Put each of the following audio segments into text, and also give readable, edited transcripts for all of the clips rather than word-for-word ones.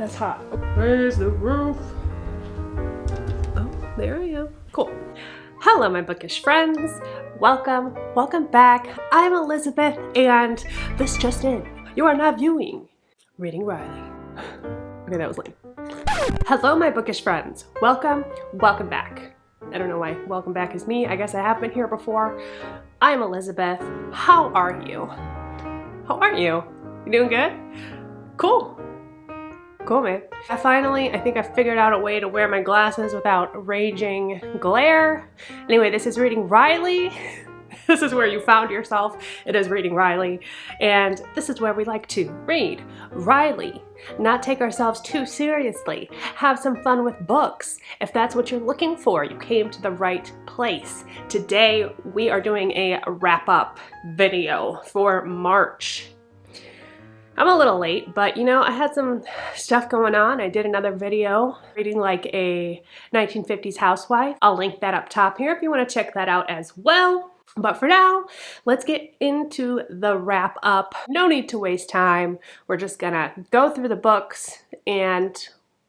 that's hot. Where's the roof? Oh, there I am. Cool. Hello, my bookish friends. Welcome back. I'm Elizabeth, and this just in. You are now viewing Reading Riley. Okay, that was lame. Hello, my bookish friends. Welcome back. I don't know why welcome back is me. I guess I have been here before. I'm Elizabeth. How are you? How are you? You doing good? Cool. Cool, man. I think I figured out a way to wear my glasses without raging glare. Anyway, this is Reading Riley. This is where you found yourself. It is Reading Riley. And this is where we like to read Riley. Not take ourselves too seriously. Have some fun with books. If that's what you're looking for, you came to the right place. Today, we are doing a wrap-up video for March. I'm a little late, but you know, I had some stuff going on. I did another video reading like a 1950s housewife. I'll link that up top here if you want to check that out as well. But for now, let's get into the wrap up. No need to waste time. We're just gonna go through the books, and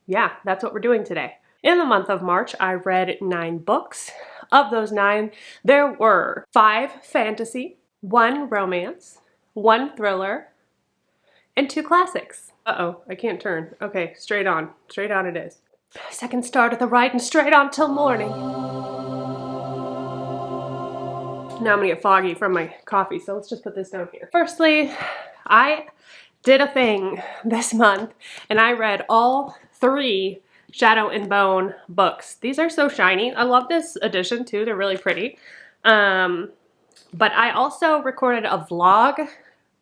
yeah, that's what we're doing today. In the month of March, I read 9 books. Of those 9, there were 5 fantasy, 1 romance, 1 thriller, and 2 classics. Uh-oh, I can't turn. Okay, straight on. Straight on it is. Second star to the right and straight on till morning. Now I'm gonna get foggy from my coffee, so let's just put this down here. Firstly, I did a thing this month, and I read all 3 Shadow and Bone books. These are so shiny. I love this edition too. They're really pretty. But I also recorded a vlog.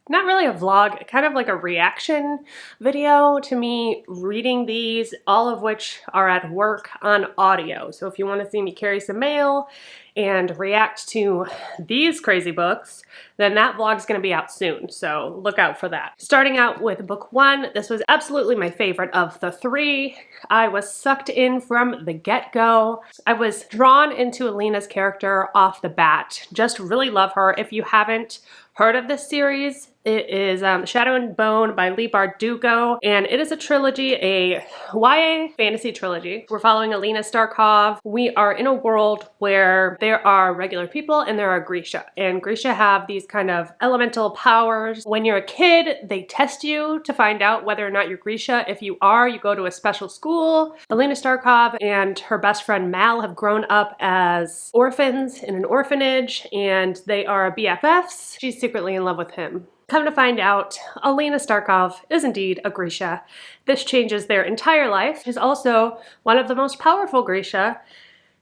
Not really a vlog, kind of like a reaction video to me reading these, all of which are at work on audio. So if you want to see me carry some mail and react to these crazy books, then that vlog's going to be out soon, so look out for that. Starting out with book 1, this was absolutely my favorite of the 3. I was sucked in from the get-go. I was drawn into Alina's character off the bat. Just really love her. If you haven't heard of this series, it is Shadow and Bone by Leigh Bardugo, and it is a trilogy, a YA fantasy trilogy. We're following Alina Starkov. We are in a world where there are regular people and there are Grisha, and Grisha have these kind of elemental powers. When you're a kid, they test you to find out whether or not you're Grisha. If you are, you go to a special school. Alina Starkov and her best friend Mal have grown up as orphans in an orphanage, and they are BFFs. She's secretly in love with him. Come to find out, Alina Starkov is indeed a Grisha. This changes their entire life. She's also one of the most powerful Grisha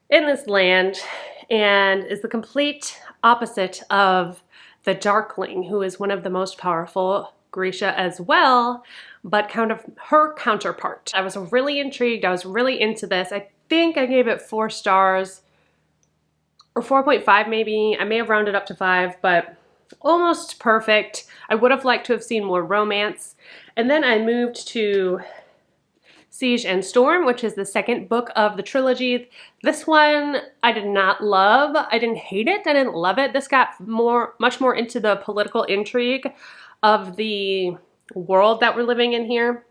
in this land, and is the complete opposite of the Darkling, who is one of the most powerful Grisha as well, but kind of her counterpart. I was really intrigued. I was really into this. I think I gave it 4 stars, or 4.5 maybe. I may have rounded up to 5, but almost perfect. I would have liked to have seen more romance. And then I moved to Siege and Storm, which is the second book of the trilogy. This one I did not love. I didn't hate it. I didn't love it. This got much more into the political intrigue of the world that we're living in here.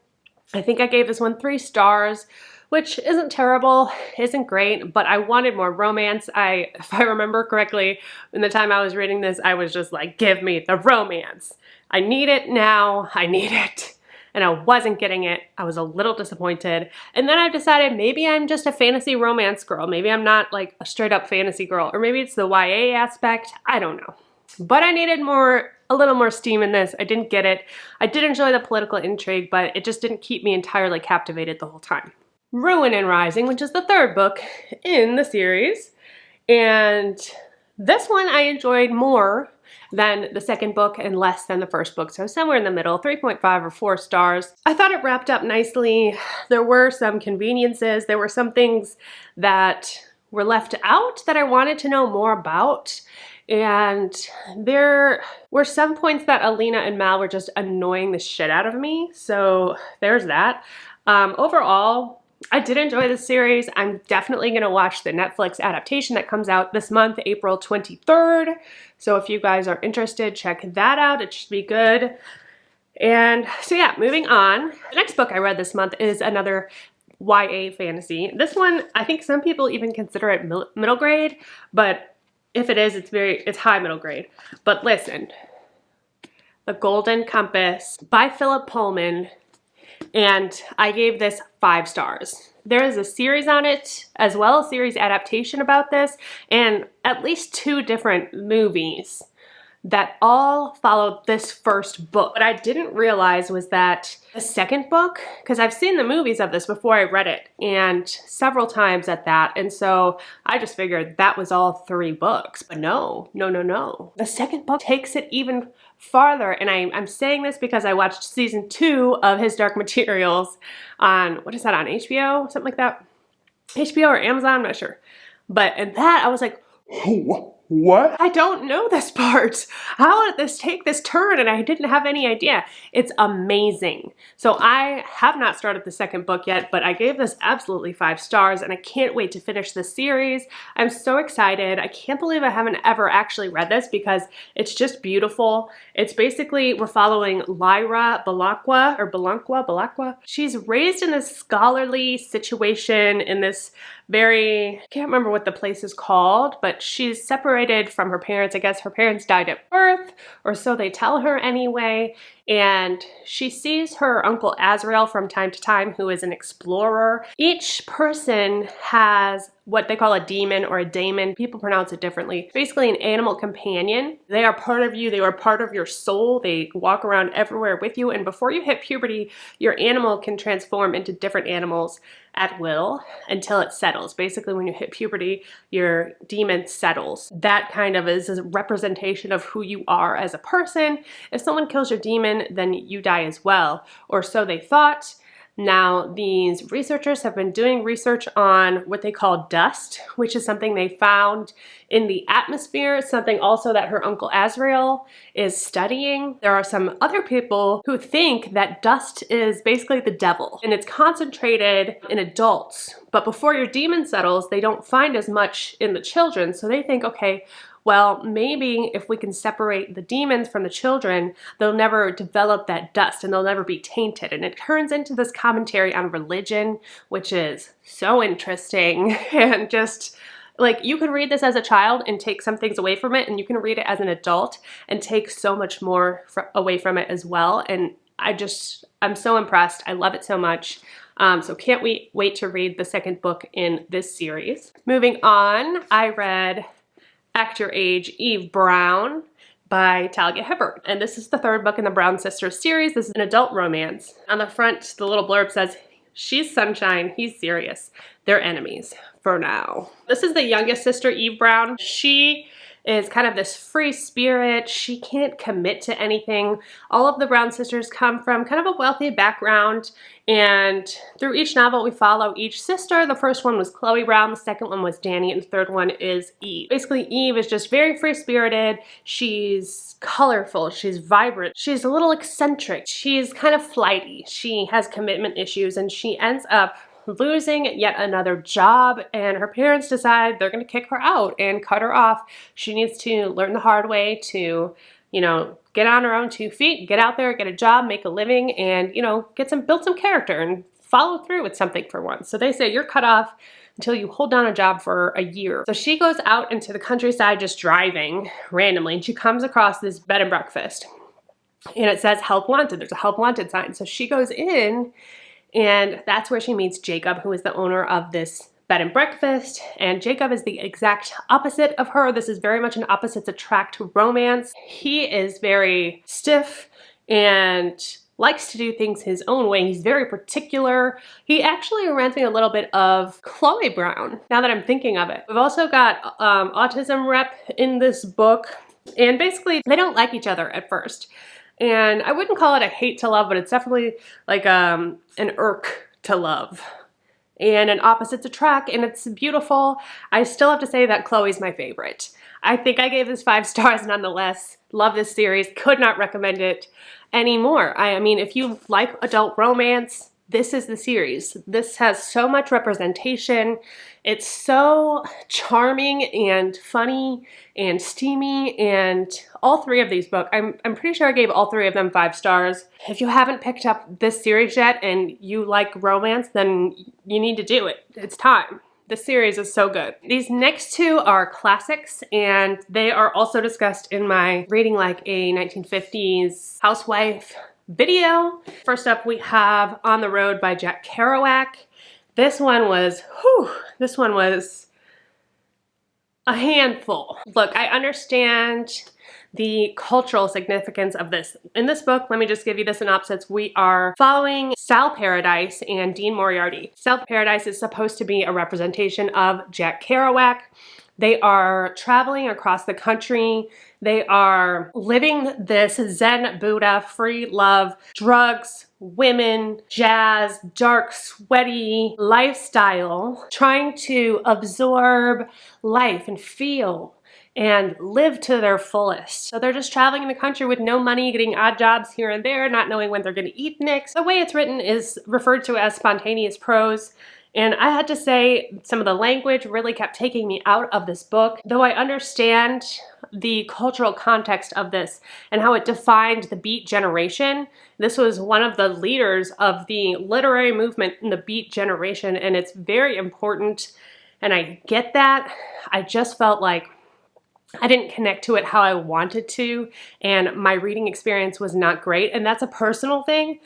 I think I gave this one 3 stars, which isn't terrible, isn't great, but I wanted more romance. If I remember correctly, in the time I was reading this, I was just like, give me the romance. I need it now, I need it. And I wasn't getting it. I was a little disappointed. And then I decided maybe I'm just a fantasy romance girl. Maybe I'm not like a straight up fantasy girl, or maybe it's the YA aspect, I don't know. But I needed a little more steam in this. I didn't get it. I did enjoy the political intrigue, but it just didn't keep me entirely captivated the whole time. Ruin and Rising, which is the 3rd book in the series. And this one I enjoyed more than the 2nd book and less than the 1st book. So somewhere in the middle, 3.5 or 4 stars. I thought it wrapped up nicely. There were some conveniences. There were some things that were left out that I wanted to know more about. And there were some points that Alina and Mal were just annoying the shit out of me. So there's that. Overall, I did enjoy this series. I'm definitely going to watch the Netflix adaptation that comes out this month, April 23rd. So if you guys are interested, check that out. It should be good. And so yeah, moving on. The next book I read this month is another YA fantasy. This one, I think some people even consider it middle grade, but if it is, it's high middle grade. But listen, The Golden Compass by Phillip Pullman, and I gave this 5 stars. There is a series on it, as well as a series adaptation about this, and at least 2 different movies that all followed this first book. What I didn't realize was that the second book, because I've seen the movies of this before I read it, and several times at that, and so I just figured that was all 3 books. But no. The second book takes it even farther, and I'm saying this because I watched season 2 of His Dark Materials on, what is that, on HBO? Something like that. HBO or Amazon, I'm not sure. But in that, I was like, what? I don't know this part. How did this take this turn? And I didn't have any idea. It's amazing. So I have not started the second book yet, but I gave this absolutely 5 stars, and I can't wait to finish this series. I'm so excited. I can't believe I haven't ever actually read this because it's just beautiful. It's basically, we're following Lyra Belacqua. She's raised in this scholarly situation in this I can't remember what the place is called, but she's separated from her parents. I guess her parents died at birth, or so they tell her anyway. And she sees her uncle Azrael from time to time, who is an explorer. Each person has what they call a demon or a daemon. People pronounce it differently. Basically an animal companion. They are part of you. They are part of your soul. They walk around everywhere with you. And before you hit puberty, your animal can transform into different animals at will until it settles. Basically, when you hit puberty, your demon settles. That kind of is a representation of who you are as a person. If someone kills your demon, then you die as well, or so they thought. Now, these researchers have been doing research on what they call dust, which is something they found in the atmosphere. It's something also that her uncle Azrael is studying. There are some other people who think that dust is basically the devil, and it's concentrated in adults. But before your demon settles, they don't find as much in the children. So they think, okay, well, maybe if we can separate the demons from the children, they'll never develop that dust and they'll never be tainted. And it turns into this commentary on religion, which is so interesting. And just like, you can read this as a child and take some things away from it, and you can read it as an adult and take so much more away from it as well. And I'm so impressed. I love it so much. So can't wait to read the second book in this series. Moving on, I read Act Your Age, Eve Brown by Talia Hibbert. And this is the 3rd book in the Brown Sisters series. This is an adult romance. On the front, the little blurb says, she's sunshine, he's serious. They're enemies for now. This is the youngest sister, Eve Brown. She is kind of this free spirit. She can't commit to anything. All of the Brown sisters come from kind of a wealthy background, and through each novel we follow each sister. The first one was Chloe Brown, the second one was Danny, and the third one is Eve. Basically, Eve is just very free-spirited. She's colorful, she's vibrant, she's a little eccentric, she's kind of flighty, she has commitment issues, and she ends up losing yet another job, and her parents decide they're going to kick her out and cut her off. She needs to learn the hard way to, get on her own 2 feet, get out there, get a job, make a living, and, build some character and follow through with something for once. So they say you're cut off until you hold down a job for a year. So she goes out into the countryside just driving randomly, and she comes across this bed and breakfast, and it says help wanted. There's a help wanted sign. So she goes in, and that's where she meets Jacob, who is the owner of this bed and breakfast. And Jacob is the exact opposite of her. This is very much an opposites attract romance. He is very stiff and likes to do things his own way. He's very particular. He actually reminds me a little bit of Chloe Brown, now that I'm thinking of it. We've also got autism rep in this book, and basically they don't like each other at first. And I wouldn't call it a hate to love, but it's definitely like an irk to love and an opposites attract, and it's beautiful. I still have to say that Chloe's my favorite. I think I gave this 5 stars nonetheless. Love this series. Could not recommend it anymore. I mean, if you like adult romance, this is the series. This has so much representation. It's so charming and funny and steamy, and all three of these books, I'm pretty sure I gave all three of them 5 stars. If you haven't picked up this series yet and you like romance, then you need to do it. It's time. The series is so good. These next two are classics, and they are also discussed in my Reading Like a 1950s Housewife video. First up, we have On the Road by Jack Kerouac. This one was a handful. Look, I understand the cultural significance of this. In this book, let me just give you the synopsis. We are following Sal Paradise and Dean Moriarty. Sal Paradise is supposed to be a representation of Jack Kerouac. They are traveling across the country. They are living this Zen Buddha, free love, drugs, women, jazz, dark, sweaty lifestyle, trying to absorb life and feel and live to their fullest. So they're just traveling in the country with no money, getting odd jobs here and there, not knowing when they're going to eat next. The way it's written is referred to as spontaneous prose. And I had to say, some of the language really kept taking me out of this book. Though I understand the cultural context of this and how it defined the Beat generation. This was one of the leaders of the literary movement in the Beat generation, and it's very important. And I get that. I just felt like I didn't connect to it how I wanted to, and my reading experience was not great, and that's a personal thing.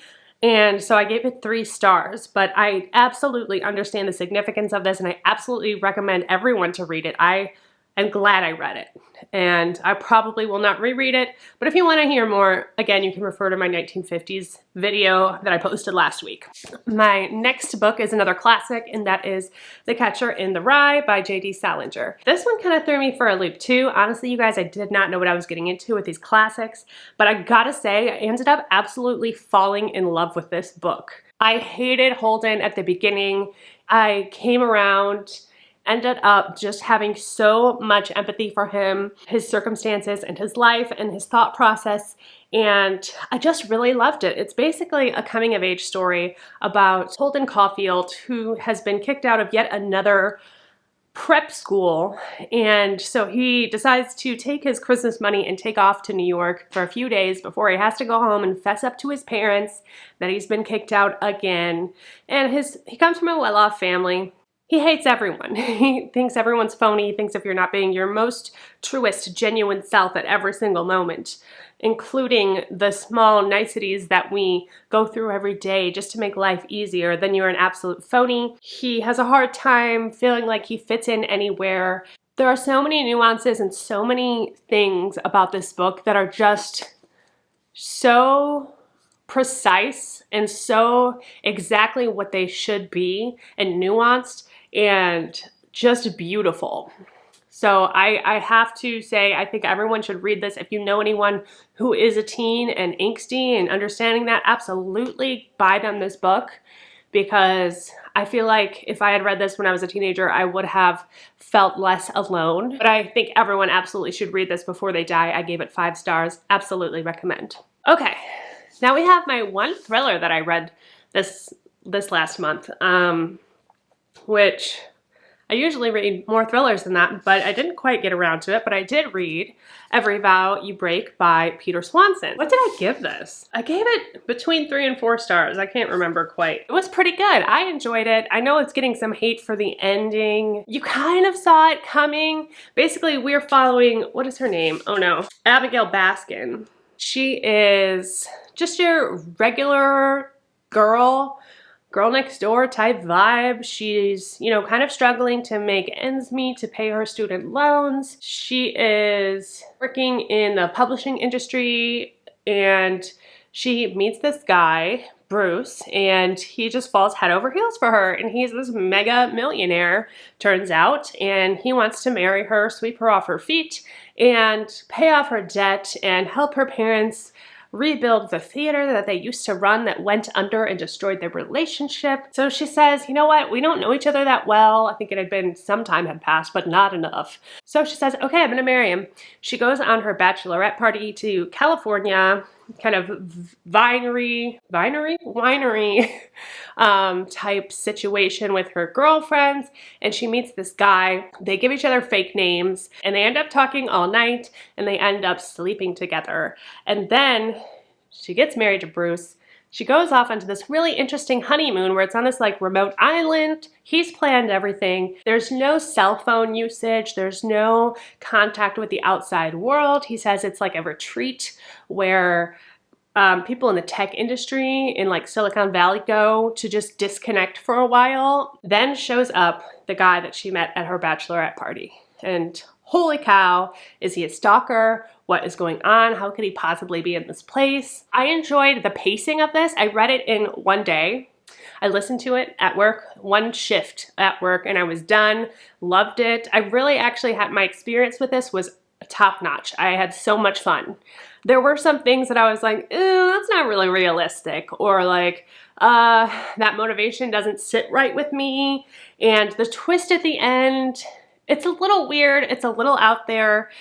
And so I gave it 3 stars, but I absolutely understand the significance of this, and I absolutely recommend everyone to read it. I am glad I read it, and I probably will not reread it, but if you want to hear more, again, you can refer to my 1950s video that I posted last week. My next book is another classic, and that is The Catcher in the Rye by J.D. Salinger. This one kind of threw me for a loop too. Honestly, you guys, I did not know what I was getting into with these classics, but I gotta say, I ended up absolutely falling in love with this book. I hated Holden at the beginning. I came around, ended up just having so much empathy for him, his circumstances and his life and his thought process, and I just really loved it. It's basically a coming-of-age story about Holden Caulfield, who has been kicked out of yet another prep school, and so he decides to take his Christmas money and take off to New York for a few days before he has to go home and fess up to his parents that he's been kicked out again. And he comes from a well-off family. He hates everyone. He thinks everyone's phony. He thinks if you're not being your most truest, genuine self at every single moment, including the small niceties that we go through every day just to make life easier, then you're an absolute phony. He has a hard time feeling like he fits in anywhere. There are so many nuances and so many things about this book that are just so precise and so exactly what they should be, and nuanced and just beautiful. So I have to say, I think everyone should read this. If you know anyone who is a teen and angsty and understanding that, absolutely buy them this book, because I feel like if I had read this when I was a teenager, I would have felt less alone. But I think everyone absolutely should read this before they die. I gave it 5 stars. Absolutely recommend. Okay, now we have my one thriller that I read this last month, which I usually read more thrillers than that, but I didn't quite get around to it. But I did read Every Vow You Break by Peter Swanson. What did I give this? I gave it between 3 and 4 stars. I can't remember quite. It was pretty good. I enjoyed it. I know it's getting some hate for the ending. You kind of saw it coming. Basically, we're following, what is her name? Oh no, Abigail Baskin. She is just your regular girl next door type vibe. She's, you know, kind of struggling to make ends meet to pay her student loans. She is working in the publishing industry, and she meets this guy, Bruce, and he just falls head over heels for her, and he's this mega millionaire, turns out, and he wants to marry her, sweep her off her feet, and pay off her debt, and help her parents rebuild the theater that they used to run that went under and destroyed their relationship. So she says, you know what, we don't know each other that well. I think it had been, some time had passed, but not enough. So she says, okay, I'm gonna marry him. She goes on her bachelorette party to California, kind of winery type situation with her girlfriends, and she meets this guy. They give each other fake names, and they end up talking all night, and they end up sleeping together. And then she gets married to Bruce. She goes off onto this really interesting honeymoon where it's on this like remote island. He's planned everything. There's no cell phone usage. There's no contact with the outside world. He says it's like a retreat where people in the tech industry in like Silicon Valley go to just disconnect for a while. Then shows up the guy that she met at her bachelorette party. And holy cow, is he a stalker? What is going on? How could he possibly be in this place? I enjoyed the pacing of this. I read it in one day. I listened to it at work, one shift at work, and I was done. Loved it. I really actually had, my experience with this was top notch. I had so much fun. There were some things that I was like, that's not really realistic, or like, that motivation doesn't sit right with me. And the twist at the end, it's a little weird. It's a little out there.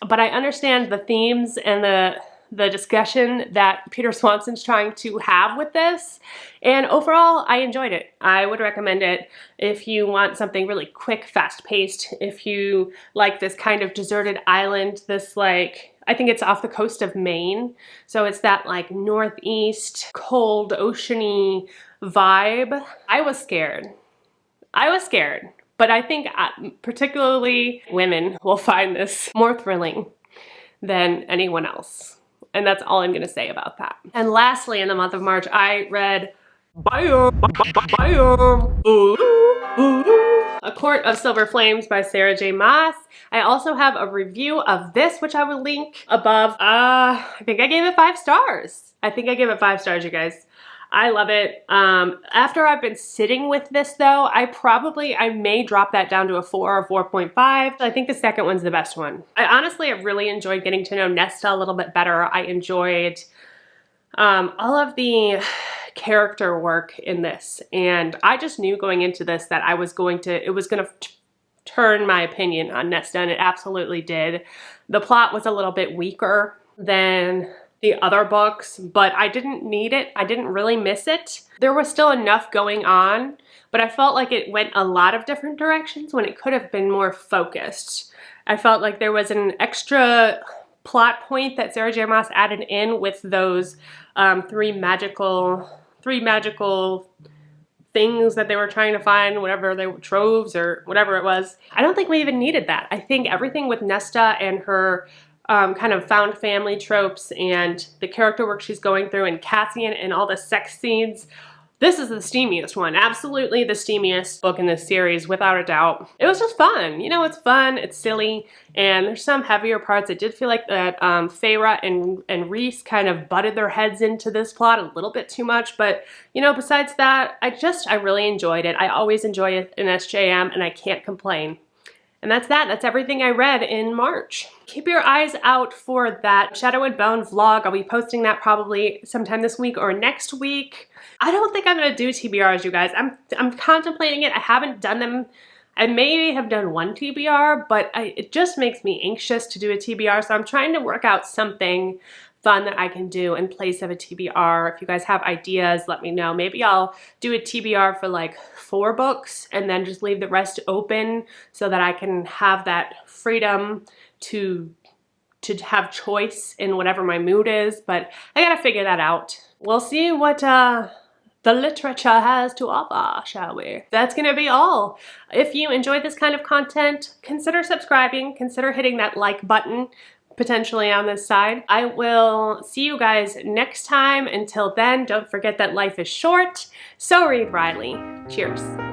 But I understand the themes and the discussion that Peter Swanson's trying to have with this. And overall, I enjoyed it. I would recommend it if you want something really quick, fast-paced, if you like this kind of deserted island, this like, I think it's off the coast of Maine. So it's that like northeast, cold, oceany vibe. I was scared. But I think particularly women will find this more thrilling than anyone else. And that's all I'm going to say about that. And lastly, in the month of March, I read A Court of Silver Flames by Sarah J. Maas. I also have a review of this, which I will link above. I think I gave it 5 stars. You guys. I love it. After I've been sitting with this though, I may drop that down to a 4 or 4.5. I think the second one's the best one. I really enjoyed getting to know Nesta a little bit better. I enjoyed all of the character work in this. And I just knew going into this that it was going to turn my opinion on Nesta, and it absolutely did. The plot was a little bit weaker than the other books, but I didn't need it. I didn't really miss it. There was still enough going on, but I felt like it went a lot of different directions when it could have been more focused. I felt like there was an extra plot point that Sarah J. Maas added in with those three magical things that they were trying to find, whatever they were, troves or whatever it was. I don't think we even needed that. I think everything with Nesta and her kind of found family tropes and the character work she's going through, and Cassian and all the sex scenes. This is the steamiest one. Absolutely the steamiest book in this series, without a doubt. It was just fun. You know, it's fun, it's silly, and there's some heavier parts. I did feel like that Feyre and Rhys kind of butted their heads into this plot a little bit too much, but you know, besides that, I really enjoyed it. I always enjoy an SJM, and I can't complain. And that's that. That's everything I read in March. Keep your eyes out for that Shadow and Bone vlog. I'll be posting that probably sometime this week or next week. I don't think I'm gonna do TBRs, you guys. I'm contemplating it. I haven't done them. I may have done one TBR, but it just makes me anxious to do a TBR. So I'm trying to work out something fun that I can do in place of a TBR. If you guys have ideas, let me know. Maybe I'll do a TBR for like 4 books and then just leave the rest open so that I can have that freedom to have choice in whatever my mood is. But I gotta figure that out. We'll see what the literature has to offer, shall we? That's gonna be all. If you enjoyed this kind of content, consider subscribing, consider hitting that like button, potentially on this side. I will see you guys next time. Until then, don't forget that life is short, so read Riley. Cheers.